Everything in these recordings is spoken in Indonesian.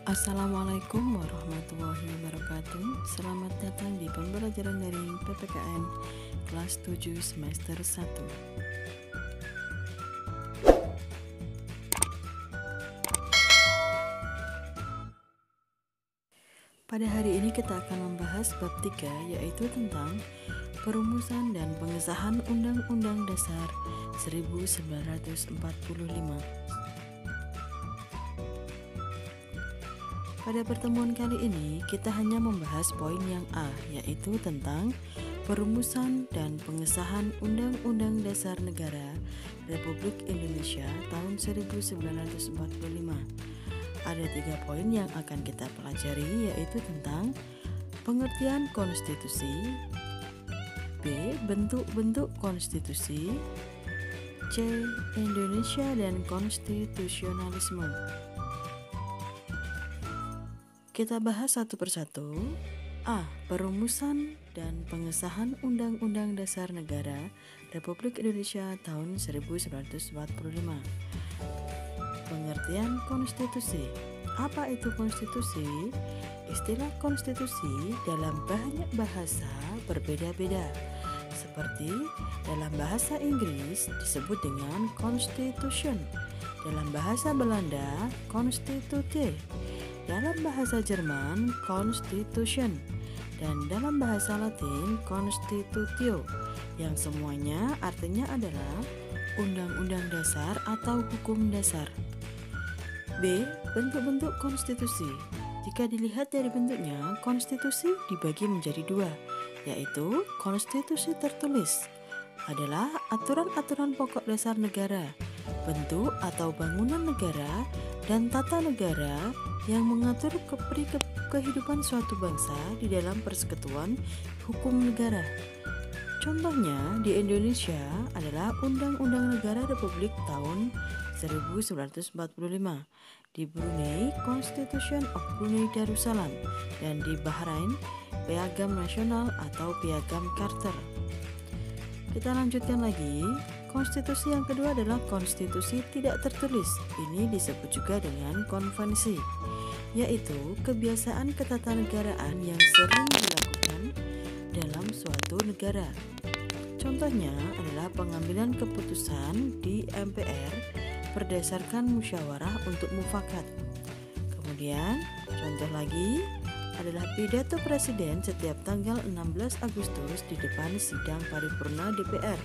Assalamualaikum warahmatullahi wabarakatuh. Selamat datang di pembelajaran daring PPKN kelas 7 semester 1. Pada hari ini kita akan membahas bab 3, yaitu tentang perumusan dan pengesahan Undang-Undang Dasar 1945. Pada pertemuan kali ini, kita hanya membahas poin yang A, yaitu tentang perumusan dan pengesahan Undang-Undang Dasar Negara Republik Indonesia tahun 1945. Ada 3 poin yang akan kita pelajari, yaitu tentang pengertian konstitusi, B. Bentuk-bentuk konstitusi, C. Indonesia dan konstitusionalisme. Kita bahas satu persatu. A. Perumusan dan pengesahan Undang-Undang Dasar Negara Republik Indonesia tahun 1945. Pengertian konstitusi. Apa itu konstitusi? Istilah konstitusi dalam banyak bahasa berbeda-beda. Seperti dalam bahasa Inggris disebut dengan constitution, dalam bahasa Belanda constitutie, dalam bahasa Jerman Constitution, dan dalam bahasa Latin Constitutio, yang semuanya artinya adalah undang-undang dasar atau hukum dasar. B. Bentuk-bentuk konstitusi. Jika dilihat dari bentuknya, konstitusi dibagi menjadi 2, yaitu konstitusi tertulis adalah aturan-aturan pokok dasar negara, bentuk atau bangunan negara, dan tata negara yang mengatur kehidupan suatu bangsa di dalam persekutuan hukum negara. Contohnya di Indonesia adalah Undang-Undang Negara Republik tahun 1945, di Brunei Constitution of Brunei Darussalam, dan di Bahrain Piagam Nasional atau Piagam Carter. Kita lanjutkan lagi. Konstitusi yang kedua adalah konstitusi tidak tertulis. Ini disebut juga dengan konvensi, yaitu kebiasaan ketatanegaraan yang sering dilakukan dalam suatu negara. Contohnya adalah pengambilan keputusan di MPR berdasarkan musyawarah untuk mufakat. Kemudian, contoh lagi adalah pidato presiden setiap tanggal 16 Agustus di depan sidang paripurna DPR.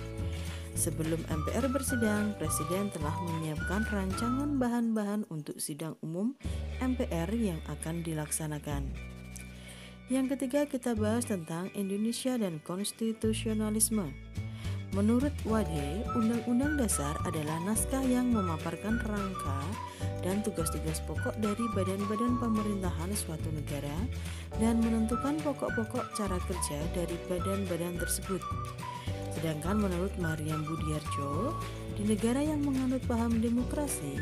Sebelum MPR bersidang, Presiden telah menyiapkan rancangan bahan-bahan untuk sidang umum MPR yang akan dilaksanakan. Yang ketiga, kita bahas tentang Indonesia dan konstitusionalisme. Menurut Wade, Undang-Undang Dasar adalah naskah yang memaparkan rangka dan tugas-tugas pokok dari badan-badan pemerintahan suatu negara dan menentukan pokok-pokok cara kerja dari badan-badan tersebut. Sedangkan menurut Mariam Budiarjo, di negara yang menganut paham demokrasi,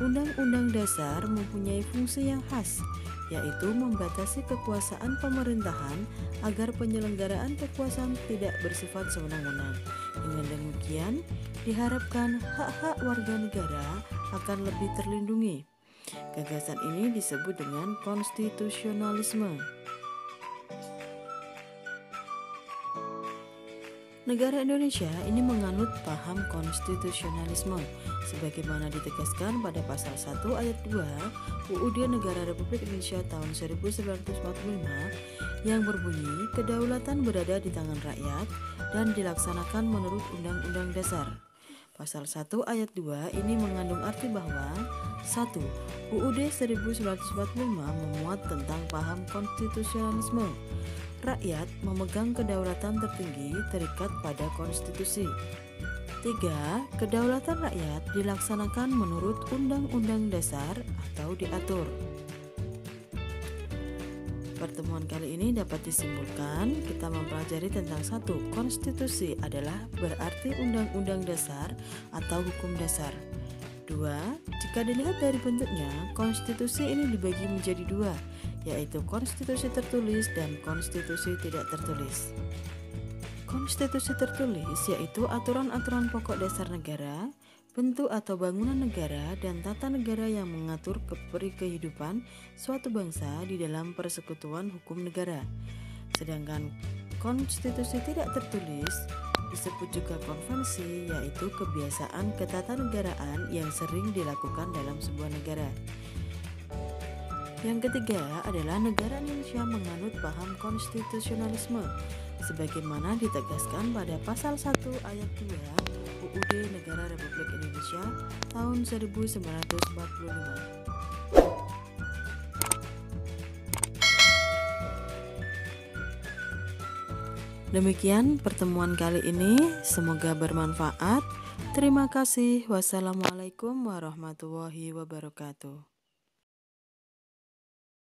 Undang-Undang Dasar mempunyai fungsi yang khas, yaitu membatasi kekuasaan pemerintahan agar penyelenggaraan kekuasaan tidak bersifat sewenang-wenang. Dengan demikian, diharapkan hak-hak warga negara akan lebih terlindungi. Gagasan ini disebut dengan konstitusionalisme. Negara Indonesia ini menganut paham konstitusionalisme sebagaimana ditegaskan pada pasal 1 ayat 2 UUD Negara Republik Indonesia tahun 1945 yang berbunyi kedaulatan berada di tangan rakyat dan dilaksanakan menurut Undang-Undang Dasar. Pasal 1 ayat 2 ini mengandung arti bahwa 1. UUD 1945 memuat tentang paham konstitusionalisme. Rakyat memegang kedaulatan tertinggi terikat pada konstitusi. 3. Kedaulatan rakyat dilaksanakan menurut Undang-Undang Dasar atau diatur. Pertemuan kali ini dapat disimpulkan kita mempelajari tentang 1. Konstitusi adalah berarti Undang-Undang Dasar atau hukum dasar. 2. Jika dilihat dari bentuknya, konstitusi ini dibagi menjadi 2, yaitu konstitusi tertulis dan konstitusi tidak tertulis. Konstitusi tertulis yaitu aturan-aturan pokok dasar negara, bentuk atau bangunan negara dan tata negara yang mengatur kehidupan suatu bangsa di dalam persekutuan hukum negara. Sedangkan konstitusi tidak tertulis disebut juga konvensi, yaitu kebiasaan ketatanegaraan yang sering dilakukan dalam sebuah negara. Yang ketiga adalah negara Indonesia menganut paham konstitusionalisme sebagaimana ditegaskan pada pasal 1 ayat 2 UUD Negara Republik Indonesia tahun 1945. Demikian pertemuan kali ini, semoga bermanfaat. Terima kasih. Wassalamualaikum warahmatullahi wabarakatuh.